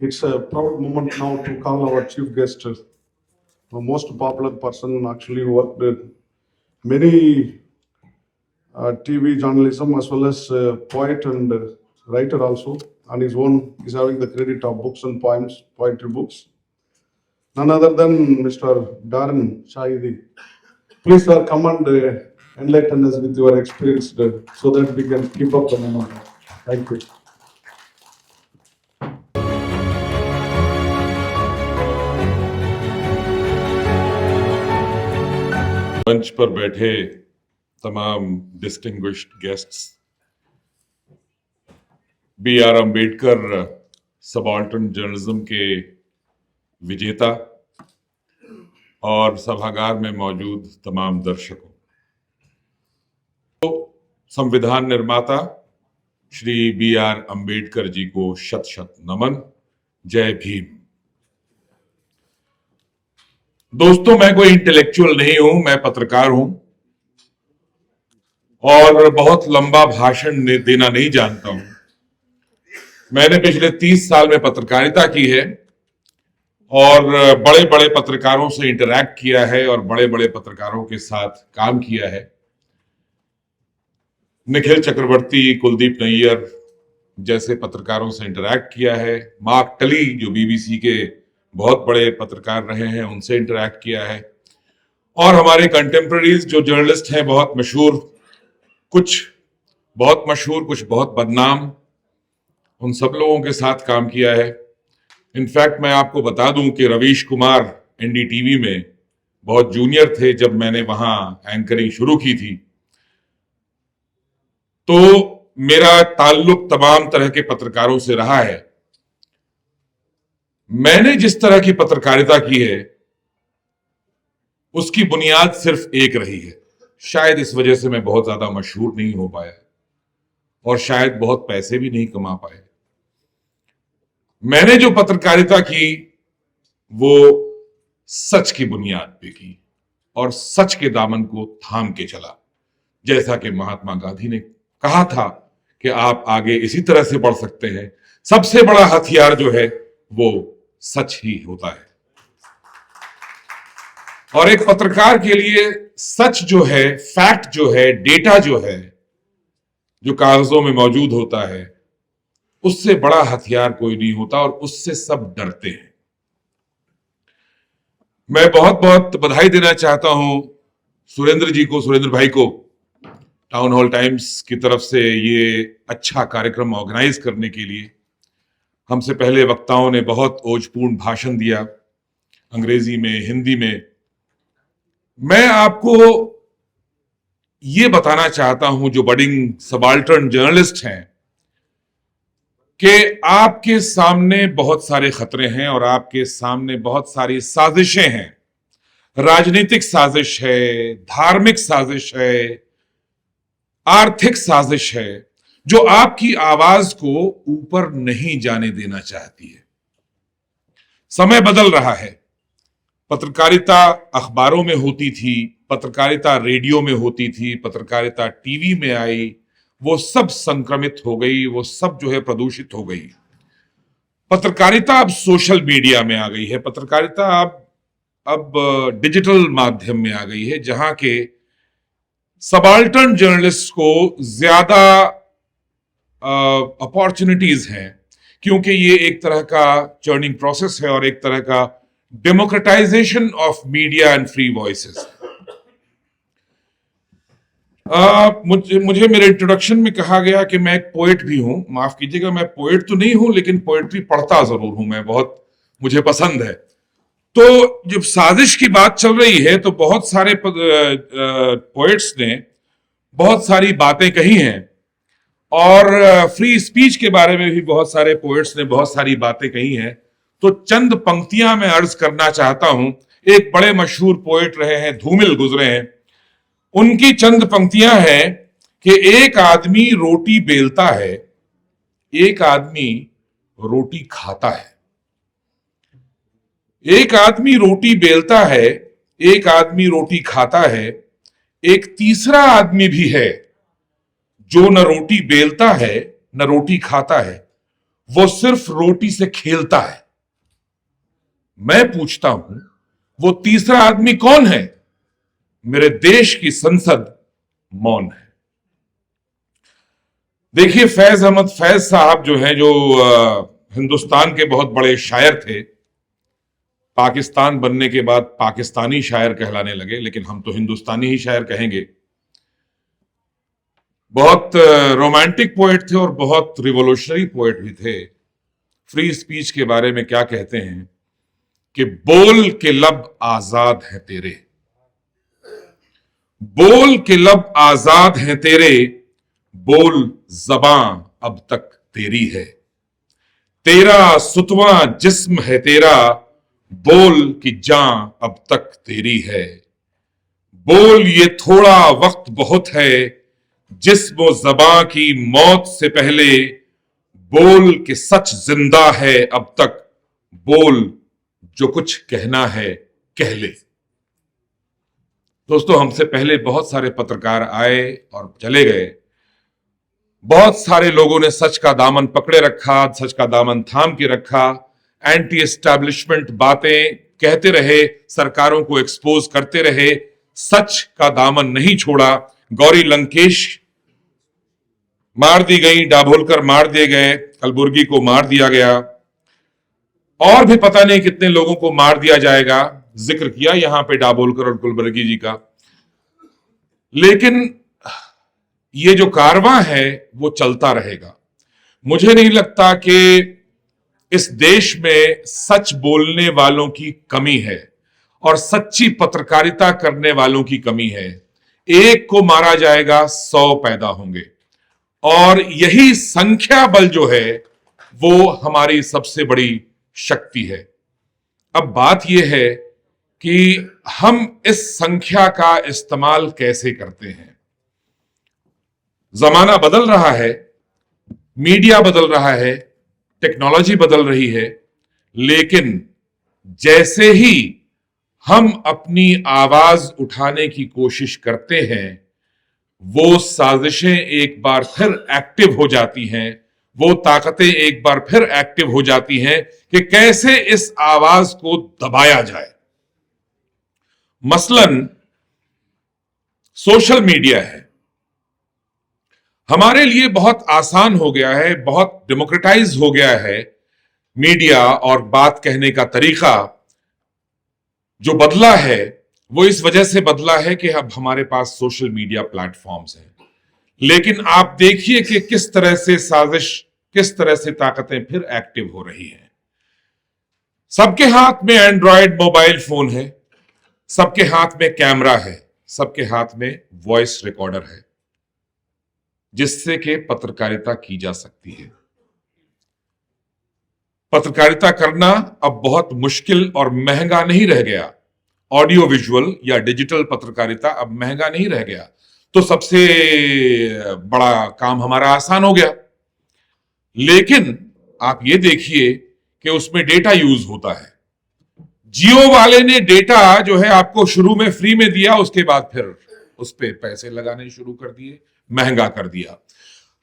It's a proud moment now to call our chief guest, the most popular person, actually worked with many TV journalism as well as poet and writer also. On his own, he's having the credit of books and poems, poetry books. None other than Mr. Darren Shahidi. Please, sir, come and enlighten us with your experience so that we can keep up the momentum. Thank you. मंच पर बैठे तमाम distinguished guests, B R. Ambedkar subaltern journalism के विजेता और सभागार में मौजूद तमाम दर्शकों, तो संविधान निर्माता श्री बी.आर. अम्बेडकर जी को शत शत नमन। जय भीम। दोस्तों, मैं कोई इंटेलेक्चुअल नहीं हूं, मैं पत्रकार हूं और बहुत लंबा भाषण देना नहीं जानता हूं। मैंने पिछले 30 साल में पत्रकारिता की है और बड़े बड़े पत्रकारों से इंटरैक्ट किया है और बड़े बड़े पत्रकारों के साथ काम किया है। निखिल चक्रवर्ती, कुलदीप नैयर जैसे पत्रकारों से इंटरैक्ट किया है। मार्क टली जो बीबीसी के बहुत बड़े पत्रकार रहे हैं, उनसे इंटरैक्ट किया है। और हमारे कंटेम्प्रेरीज जो जर्नलिस्ट हैं, बहुत मशहूर, कुछ बहुत मशहूर, कुछ बहुत बदनाम, उन सब लोगों के साथ काम किया है। इनफैक्ट मैं आपको बता दूं कि रवीश कुमार एनडीटीवी में बहुत जूनियर थे जब मैंने वहां एंकरिंग शुरू की थी। तो मेरा ताल्लुक तमाम तरह के पत्रकारों से रहा है। मैंने जिस तरह की पत्रकारिता की है उसकी बुनियाद सिर्फ एक रही है। शायद इस वजह से मैं बहुत ज्यादा मशहूर नहीं हो पाया और शायद बहुत पैसे भी नहीं कमा पाए। मैंने जो पत्रकारिता की वो सच की बुनियाद पे की और सच के दामन को थाम के चला। जैसा कि महात्मा गांधी ने कहा था कि आप आगे इसी तरह से बढ़ सकते हैं। सबसे बड़ा हथियार जो है वो सच ही होता है और एक पत्रकार के लिए सच जो है, फैक्ट जो है, डेटा जो है, जो कागजों में मौजूद होता है, उससे बड़ा हथियार कोई नहीं होता और उससे सब डरते हैं। मैं बहुत बहुत बधाई देना चाहता हूं सुरेंद्र जी को, सुरेंद्र भाई को, टाउन हॉल टाइम्स की तरफ से ये अच्छा कार्यक्रम ऑर्गेनाइज करने के लिए। हमसे पहले वक्ताओं ने बहुत ओजपूर्ण भाषण दिया, अंग्रेजी में, हिंदी में। मैं आपको ये बताना चाहता हूं, जो बडिंग सबाल्टर्न जर्नलिस्ट हैं, कि आपके सामने बहुत सारे खतरे हैं और आपके सामने बहुत सारी साजिशें हैं। राजनीतिक साजिश है, धार्मिक साजिश है, आर्थिक साजिश है, जो आपकी आवाज को ऊपर नहीं जाने देना चाहती है। समय बदल रहा है। पत्रकारिता अखबारों में होती थी, पत्रकारिता रेडियो में होती थी, पत्रकारिता टीवी में आई, वो सब संक्रमित हो गई, वो सब जो है प्रदूषित हो गई। पत्रकारिता अब सोशल मीडिया में आ गई है। पत्रकारिता अब डिजिटल माध्यम में आ गई है, जहां के सबाल्टर्न जर्नलिस्ट को ज्यादा अपॉर्चुनिटीज हैं, क्योंकि ये एक तरह का चर्निंग प्रोसेस है और एक तरह का democratisation of media and free voices. मुझे मेरे इंट्रोडक्शन में कहा गया कि मैं एक पोएट भी हूं। माफ कीजिएगा, मैं पोएट तो नहीं हूं, लेकिन पोएट्री पढ़ता जरूर हूं। मैं बहुत, मुझे पसंद है। तो जब साजिश की बात चल रही है तो बहुत सारे पोएट्स ने बहुत सारी बातें कही हैं और फ्री स्पीच के बारे में भी बहुत सारे पोएट्स ने बहुत सारी बातें कही हैं। तो चंद पंक्तियां मैं अर्ज करना चाहता हूं। एक बड़े मशहूर पोएट रहे हैं, धूमिल गुजरे हैं, उनकी चंद पंक्तियां हैं कि एक आदमी रोटी बेलता है, एक आदमी रोटी खाता है। एक आदमी रोटी बेलता है, एक आदमी रोटी खाता है, एक तीसरा आदमी भी है जो न रोटी बेलता है न रोटी खाता है। वो सिर्फ रोटी से खेलता है। मैं पूछता हूं, वो तीसरा आदमी कौन है? मेरे देश की संसद मौन है। देखिए, फैज अहमद फैज साहब जो हैं, जो हिंदुस्तान के बहुत बड़े शायर थे, पाकिस्तान बनने के बाद पाकिस्तानी शायर कहलाने लगे, लेकिन हम तो हिंदुस्तानी ही शायर कहेंगे। बहुत रोमांटिक पोएट थे और बहुत रिवॉल्यूशनरी पोएट भी थे। फ्री स्पीच के बारे में क्या कहते हैं कि बोल के लब आजाद हैं तेरे, बोल के लब आजाद हैं तेरे, बोल ज़बां अब तक तेरी है, तेरा सुतवां जिस्म है तेरा, बोल की जां अब तक तेरी है, बोल ये थोड़ा वक्त बहुत है, जिस्म ज़बां की मौत से पहले, बोल के सच जिंदा है अब तक, बोल जो कुछ कहना है कह ले। दोस्तों, हमसे पहले बहुत सारे पत्रकार आए और चले गए। बहुत सारे लोगों ने सच का दामन पकड़े रखा, सच का दामन थाम के रखा, एंटी एस्टैब्लिशमेंट बातें कहते रहे, सरकारों को एक्सपोज करते रहे, सच का दामन नहीं छोड़ा। गौरी लंकेश मार दी गई, दाभोलकर मार दिए गए, कलबुर्गी को मार दिया गया, और भी पता नहीं कितने लोगों को मार दिया जाएगा। जिक्र किया यहां पे दाभोलकर और कलबुर्गी जी का। लेकिन ये जो कारवां है वो चलता रहेगा। मुझे नहीं लगता कि इस देश में सच बोलने वालों की कमी है और सच्ची पत्रकारिता करने वालों की कमी है। एक को मारा जाएगा, 100 पैदा होंगे, और यही संख्या बल जो है वो हमारी सबसे बड़ी शक्ति है। अब बात यह है कि हम इस संख्या का इस्तेमाल कैसे करते हैं। जमाना बदल रहा है, मीडिया बदल रहा है, टेक्नोलॉजी बदल रही है, लेकिन जैसे ही हम अपनी आवाज उठाने की कोशिश करते हैं, वो साजिशें एक बार फिर एक्टिव हो जाती हैं, वो ताकतें एक बार फिर एक्टिव हो जाती हैं कि कैसे इस आवाज को दबाया जाए। मसलन सोशल मीडिया है, हमारे लिए बहुत आसान हो गया है, बहुत डेमोक्रेटाइज हो गया है मीडिया, और बात कहने का तरीका जो बदला है वो इस वजह से बदला है कि अब हमारे पास सोशल मीडिया प्लेटफॉर्म्स हैं। लेकिन आप देखिए कि किस तरह से साजिश, किस तरह से ताकतें फिर एक्टिव हो रही हैं। सबके हाथ में एंड्रॉयड मोबाइल फोन है, सबके हाथ में कैमरा है, सबके हाथ में वॉइस रिकॉर्डर है, जिससे कि पत्रकारिता की जा सकती है। पत्रकारिता करना अब बहुत मुश्किल और महंगा नहीं रह गया। ऑडियो विजुअल या डिजिटल पत्रकारिता अब महंगा नहीं रह गया, तो सबसे बड़ा काम हमारा आसान हो गया। लेकिन आप ये देखिए कि उसमें डेटा यूज होता है। जियो वाले ने डेटा जो है आपको शुरू में फ्री में दिया, उसके बाद फिर उस पर पैसे लगाने शुरू कर दिए, महंगा कर दिया।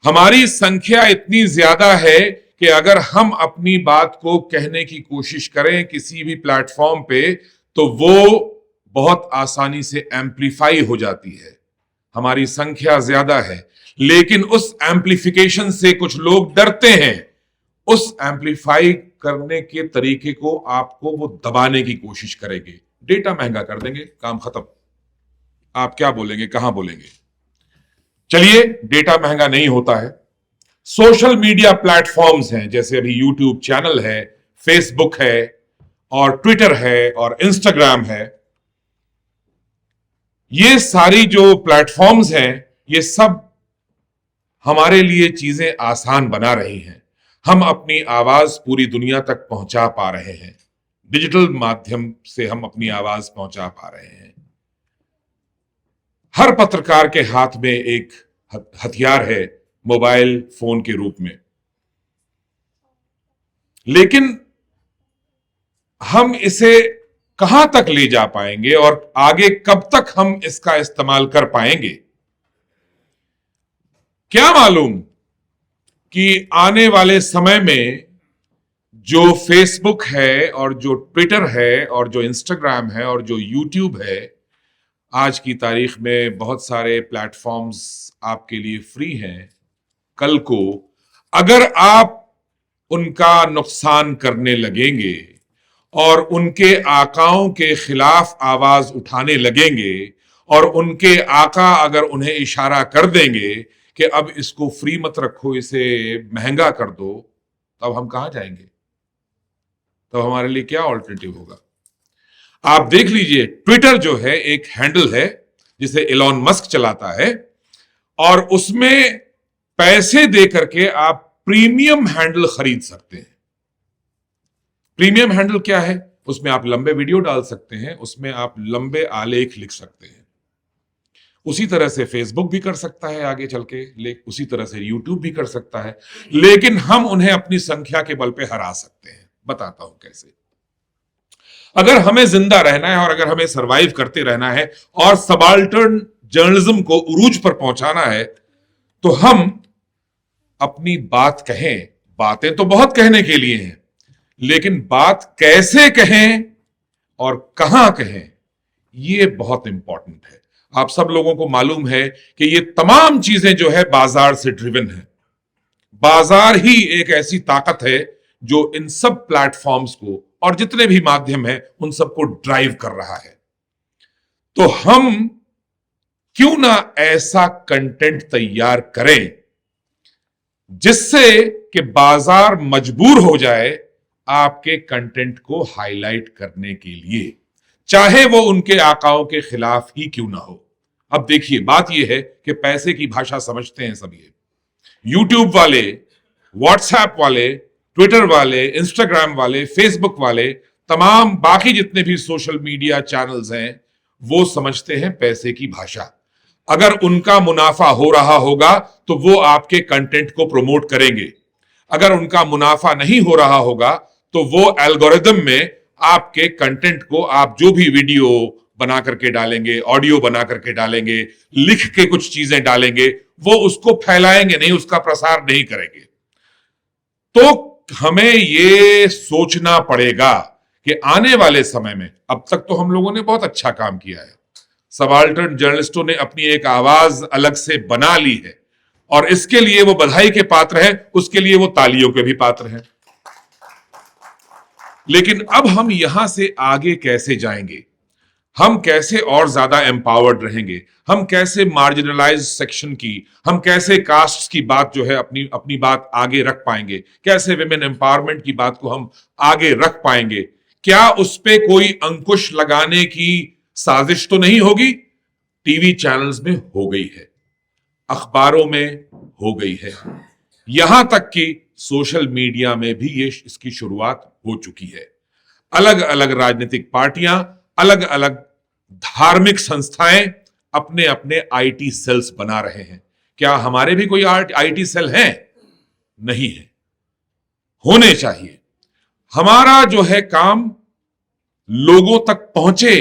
हमारी संख्या इतनी ज्यादा है कि अगर हम अपनी बात को कहने की कोशिश करें किसी भी प्लेटफॉर्म पे, तो वो बहुत आसानी से एम्पलीफाई हो जाती है। हमारी संख्या ज्यादा है, लेकिन उस एम्पलीफिकेशन से कुछ लोग डरते हैं। उस एम्पलीफाई करने के तरीके को आपको वो दबाने की कोशिश करेंगे। डेटा महंगा कर देंगे, काम खत्म। आप क्या बोलेंगे, कहां बोलेंगे? चलिए, डेटा महंगा नहीं होता है। सोशल मीडिया प्लेटफॉर्म्स हैं, जैसे अभी यूट्यूब चैनल है, फेसबुक है, और ट्विटर है, और इंस्टाग्राम है। ये सारी जो प्लेटफॉर्म्स हैं, ये सब हमारे लिए चीजें आसान बना रही हैं। हम अपनी आवाज पूरी दुनिया तक पहुंचा पा रहे हैं। डिजिटल माध्यम से हम अपनी आवाज पहुंचा पा रहे हैं। हर पत्रकार के हाथ में एक हथियार है, मोबाइल फोन के रूप में। लेकिन हम इसे कहां तक ले जा पाएंगे और आगे कब तक हम इसका इस्तेमाल कर पाएंगे, क्या मालूम कि आने वाले समय में जो फेसबुक है और जो ट्विटर है और जो इंस्टाग्राम है और जो यूट्यूब है, आज की तारीख में बहुत सारे प्लेटफॉर्म्स आपके लिए फ्री हैं। कल को अगर आप उनका नुकसान करने लगेंगे और उनके आकाओं के खिलाफ आवाज उठाने लगेंगे और उनके आका अगर उन्हें इशारा कर देंगे कि अब इसको फ्री मत रखो, इसे महंगा कर दो, तब हम कहां जाएंगे? तब हमारे लिए क्या ऑल्टरनेटिव होगा? आप देख लीजिए, ट्विटर जो है एक हैंडल है जिसे एलॉन मस्क चलाता है और उसमें पैसे दे करके आप प्रीमियम हैंडल खरीद सकते हैं। प्रीमियम हैंडल क्या है? उसमें आप लंबे वीडियो डाल सकते हैं, उसमें आप लंबे आलेख लिख सकते हैं। उसी तरह से फेसबुक भी कर सकता है आगे चल के, उसी तरह से यूट्यूब भी कर सकता है, लेकिन हम उन्हें अपनी संख्या के बल पे हरा सकते हैं। बताता हूं कैसे। अगर हमें जिंदा रहना है और अगर हमें सरवाइव करते रहना है और सबाल्टर्न जर्नलिज्म को उरूज पर पहुंचाना है, तो हम अपनी बात कहें। बातें तो बहुत कहने के लिए हैं, लेकिन बात कैसे कहें और कहां कहें, यह बहुत इंपॉर्टेंट है। आप सब लोगों को मालूम है कि ये तमाम चीजें जो है बाजार से ड्रिवन है। बाजार ही एक ऐसी ताकत है जो इन सब प्लेटफॉर्म्स को और जितने भी माध्यम हैं उन सबको ड्राइव कर रहा है। तो हम क्यों ना ऐसा कंटेंट तैयार करें जिससे कि बाजार मजबूर हो जाए आपके कंटेंट को हाईलाइट करने के लिए, चाहे वो उनके आकाओं के खिलाफ ही क्यों ना हो। अब देखिए, बात यह है कि पैसे की भाषा समझते हैं सब ये। यूट्यूब वाले, व्हाट्सएप वाले, ट्विटर वाले, इंस्टाग्राम वाले, फेसबुक वाले, तमाम बाकी जितने भी सोशल मीडिया चैनल्स हैं, वो समझते हैं पैसे की भाषा। अगर उनका मुनाफा हो रहा होगा तो वो आपके कंटेंट को प्रमोट करेंगे। अगर उनका मुनाफा नहीं हो रहा होगा तो वो एल्गोरिदम में आपके कंटेंट को, आप जो भी वीडियो बना करके डालेंगे, ऑडियो बना करके डालेंगे, लिख के कुछ चीजें डालेंगे, वो उसको फैलाएंगे नहीं, उसका प्रसार नहीं करेंगे। तो हमें ये सोचना पड़ेगा कि आने वाले समय में, अब तक तो हम लोगों ने बहुत अच्छा काम किया है, सबाल्टर्न जर्नलिस्टों ने अपनी एक आवाज अलग से बना ली है और इसके लिए वो बधाई के पात्र हैं, उसके लिए वो तालियों के भी पात्र हैं। लेकिन अब हम यहां से आगे कैसे जाएंगे? हम कैसे और ज्यादा एम्पावर्ड रहेंगे? हम कैसे मार्जिनलाइज सेक्शन की, हम कैसे कास्ट की बात जो है अपनी अपनी बात आगे रख पाएंगे? कैसे विमेन एम्पावरमेंट की बात को हम आगे रख पाएंगे? क्या उस पे कोई अंकुश लगाने की साजिश तो नहीं होगी? टीवी चैनल्स में हो गई है, अखबारों में हो गई है, यहां तक कि सोशल मीडिया में भी ये इसकी शुरुआत हो चुकी है। अलग अलग राजनीतिक पार्टियां, अलग अलग धार्मिक संस्थाएं अपने अपने आईटी सेल्स बना रहे हैं। क्या हमारे भी कोई आईटी सेल हैं? नहीं है, होने चाहिए। हमारा जो है काम लोगों तक पहुंचे,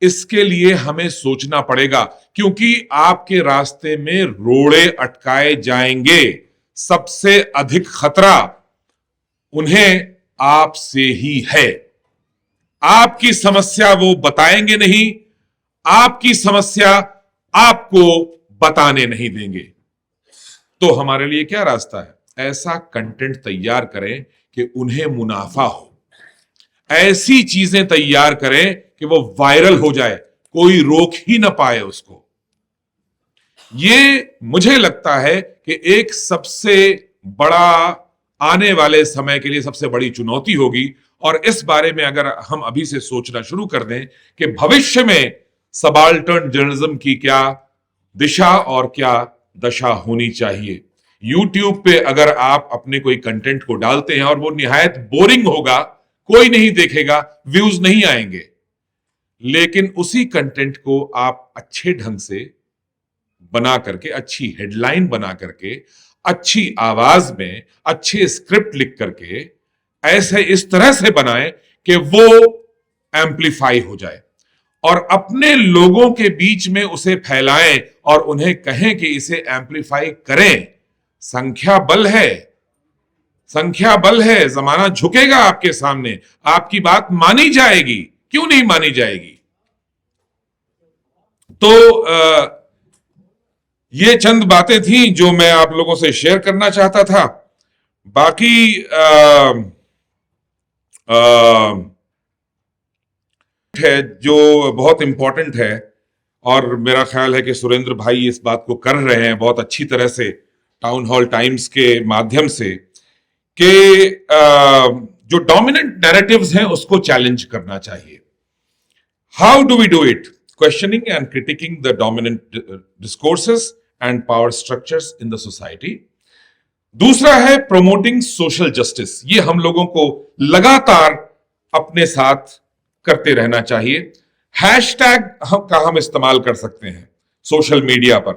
इसके लिए हमें सोचना पड़ेगा, क्योंकि आपके रास्ते में रोड़े अटकाए जाएंगे। सबसे अधिक खतरा उन्हें आपसे ही है। आपकी समस्या वो बताएंगे नहीं, आपकी समस्या आपको बताने नहीं देंगे। तो हमारे लिए क्या रास्ता है? ऐसा कंटेंट तैयार करें कि उन्हें मुनाफा हो, ऐसी चीजें तैयार करें कि वो वायरल हो जाए, कोई रोक ही ना पाए उसको। ये मुझे लगता है कि एक सबसे बड़ा, आने वाले समय के लिए सबसे बड़ी चुनौती होगी। और इस बारे में अगर हम अभी से सोचना शुरू कर दें कि भविष्य में सबाल्टर्न जर्नलिज्म की क्या दिशा और क्या दशा होनी चाहिए। यूट्यूब पे अगर आप अपने कोई कंटेंट को डालते हैं और वो निहायत बोरिंग होगा, कोई नहीं देखेगा, व्यूज नहीं आएंगे, लेकिन उसी कंटेंट को आप अच्छे ढंग से बना करके, अच्छी हेडलाइन बना करके, अच्छी आवाज में अच्छे स्क्रिप्ट लिख करके ऐसे इस तरह से बनाएं कि वो एम्पलीफाई हो जाए और अपने लोगों के बीच में उसे फैलाएं और उन्हें कहें कि इसे एम्पलीफाई करें। संख्या बल है, संख्या बल है। जमाना झुकेगा आपके सामने, आपकी बात मानी जाएगी, क्यों नहीं मानी जाएगी। तो ये चंद बातें थी जो मैं आप लोगों से शेयर करना चाहता था। बाकी है जो बहुत इंपॉर्टेंट है, और मेरा ख्याल है कि सुरेंद्र भाई इस बात को कर रहे हैं बहुत अच्छी तरह से टाउन हॉल टाइम्स के माध्यम से, कि जो डोमिनेंट नैरेटिव्स हैं उसको चैलेंज करना चाहिए। How do we do it? Questioning and critiquing the dominant discourses and power structures in the society. दूसरा है प्रमोटिंग सोशल जस्टिस। ये हम लोगों को लगातार अपने साथ करते रहना चाहिए। हैशटैग का हम इस्तेमाल कर सकते हैं सोशल मीडिया पर।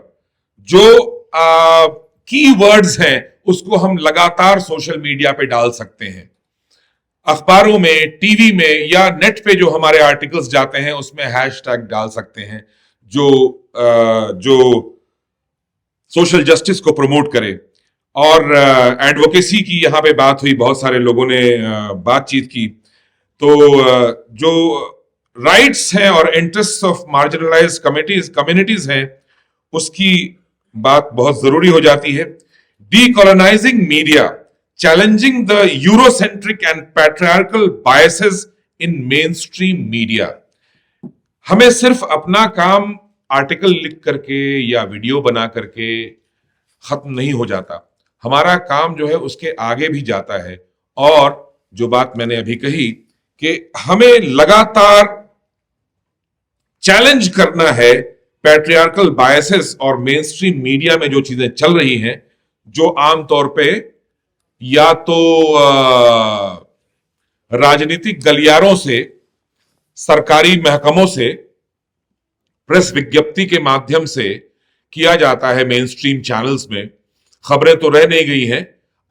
जो कीवर्ड्स हैं उसको हम लगातार सोशल मीडिया पे डाल सकते हैं। अखबारों में, टीवी में या नेट पे जो हमारे आर्टिकल्स जाते हैं उसमें हैशटैग डाल सकते हैं जो सोशल जस्टिस को प्रमोट करे। और एडवोकेसी की यहां पे बात हुई, बहुत सारे लोगों ने बातचीत की। तो जो राइट्स हैं और इंटरेस्ट ऑफ मार्जिनलाइज्ड कम्युनिटीज हैं उसकी बात बहुत जरूरी हो जाती है। Decolonising media, challenging the Eurocentric and patriarchal biases in mainstream media. हमें सिर्फ अपना काम आर्टिकल लिख करके या वीडियो बना करके खत्म नहीं हो जाता। हमारा काम जो है उसके आगे भी जाता है। और जो बात मैंने अभी कही कि हमें लगातार चैलेंज करना है पैट्रियार्कल बायसेस और मेन स्ट्रीम मीडिया में जो चीजें चल रही हैं, जो आमतौर पे या तो राजनीतिक गलियारों से, सरकारी महकमों से, प्रेस विज्ञप्ति के माध्यम से किया जाता है। मेन स्ट्रीम चैनल्स में खबरें तो रह नहीं गई हैं।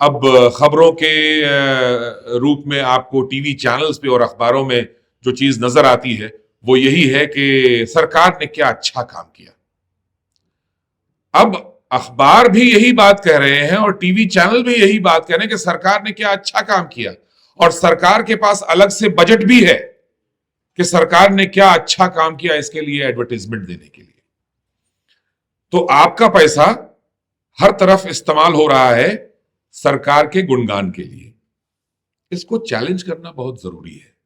अब खबरों के रूप में आपको टीवी चैनल्स पे और अखबारों में जो चीज नजर आती है वो यही है कि सरकार ने क्या अच्छा काम किया। अब अखबार भी यही बात कह रहे हैं और टीवी चैनल भी यही बात कह रहे हैं कि सरकार ने क्या अच्छा काम किया। और सरकार के पास अलग से बजट भी है कि सरकार ने क्या अच्छा काम किया इसके लिए एडवर्टाइजमेंट देने के लिए। तो आपका पैसा हर तरफ इस्तेमाल हो रहा है सरकार के गुणगान के लिए। इसको चैलेंज करना बहुत जरूरी है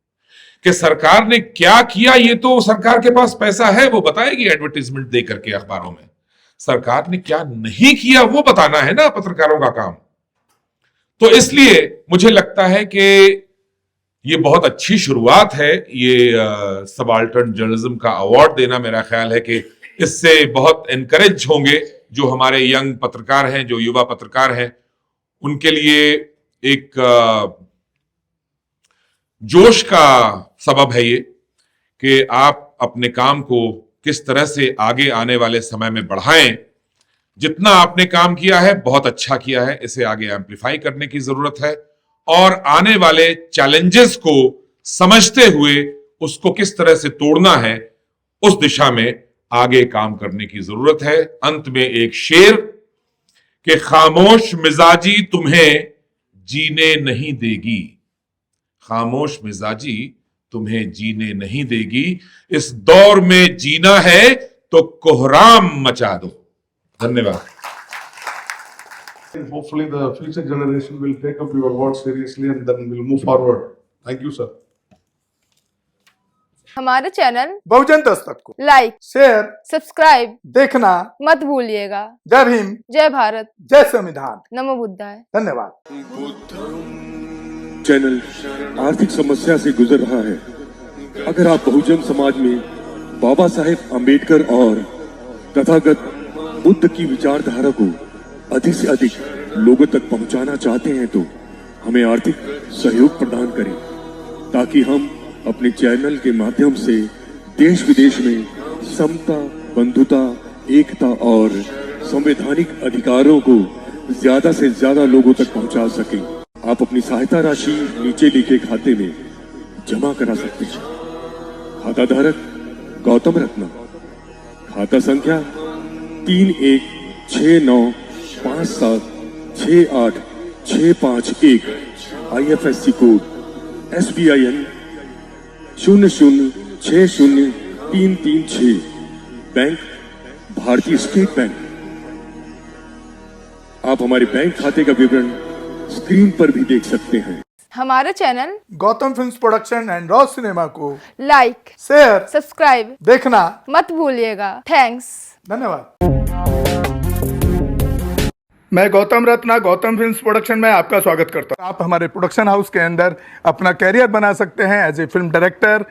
कि सरकार ने क्या किया। ये तो सरकार के पास पैसा है, वो बताएगी एडवर्टाइजमेंट दे करके अखबारों में। सरकार ने क्या नहीं किया वो बताना है ना पत्रकारों का काम। तो इसलिए मुझे लगता है कि ये बहुत अच्छी शुरुआत है। ये सबाल्टर्न जर्नलिज्म का अवार्ड देना, मेरा ख्याल है कि इससे बहुत एनकरेज होंगे जो हमारे यंग पत्रकार हैं, जो युवा पत्रकार हैं, उनके लिए एक जोश का सबब है ये कि आप अपने काम को किस तरह से आगे आने वाले समय में बढ़ाएं। जितना आपने काम किया है बहुत अच्छा किया है, इसे आगे एम्प्लीफाई करने की जरूरत है और आने वाले चैलेंजेस को समझते हुए उसको किस तरह से तोड़ना है उस दिशा में आगे काम करने की जरूरत है। अंत में एक शेर कि खामोश मिजाजी तुम्हें जीने नहीं देगी, खामोश मिजाजी तुम्हें जीने नहीं देगी। इस दौर में जीना है तो कोहराम मचा दो। धन्यवाद। Hopefully the future generation will take up your word seriously and then we'll move forward. Thank you, sir. हमारे चैनल बहुजन दस्तक को लाइक, शेयर, सब्सक्राइब देखना मत भूलिएगा। जय भीम, जय भारत, जय संविधान। नमो बुद्धाय। धन्यवाद। चैनल आर्थिक समस्या से गुजर रहा है। अगर आप बहुजन समाज में बाबा साहेब आम्बेडकर और तथागत बुद्ध की विचारधारा को अधिक से अधिक लोगों तक पहुंचाना चाहते हैं तो हमें आर्थिक सहयोग प्रदान करें ताकि हम अपने चैनल के माध्यम से देश विदेश में समता, बंधुता, एकता और संवैधानिक अधिकारों को ज्यादा से ज्यादा लोगों तक पहुंचा सकें। आप अपनी सहायता राशि नीचे लिखे खाते में जमा करा सकते हैं। खाता धारक गौतम रत्ना, खाता संख्या 316957 68651, IFSC कोड SBIN 0060336, बैंक भारतीय स्टेट बैंक। आप हमारे बैंक खाते का विवरण स्क्रीन पर भी देख सकते हैं। हमारे channel Gautam films production and raw cinema को लाइक, शेयर, सब्सक्राइब देखना। मत भूलिएगा। थैंक्स। धन्यवाद। मैं गौतम रत्ना गौतम फिल्म्स प्रोडक्शन में आपका स्वागत करता हूं। आप हमारे प्रोडक्शन हाउस के अंदर अपना कैरियर बना सकते हैं as a film director,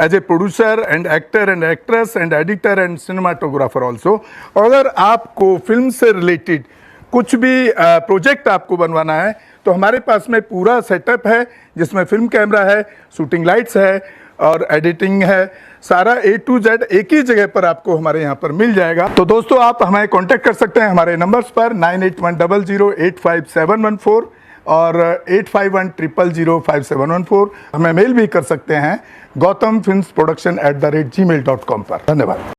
as a producer and actor and actress and editor and cinematographer also. अगर आपको फिल्म से रिलेटेड कुछ भी प्रोजेक्ट आपको बनवाना है तो हमारे पास में पूरा सेटअप है, जिसमें फिल्म कैमरा है, शूटिंग लाइट्स है और एडिटिंग है। सारा A to Z एक ही जगह पर आपको हमारे यहाँ पर मिल जाएगा। तो दोस्तों, आप हमें कांटेक्ट कर सकते हैं हमारे नंबर्स पर 9810085714 और 8510005714। हमें मेल भी कर सकते हैं gautamfilmsproduction@gmail.com पर। धन्यवाद।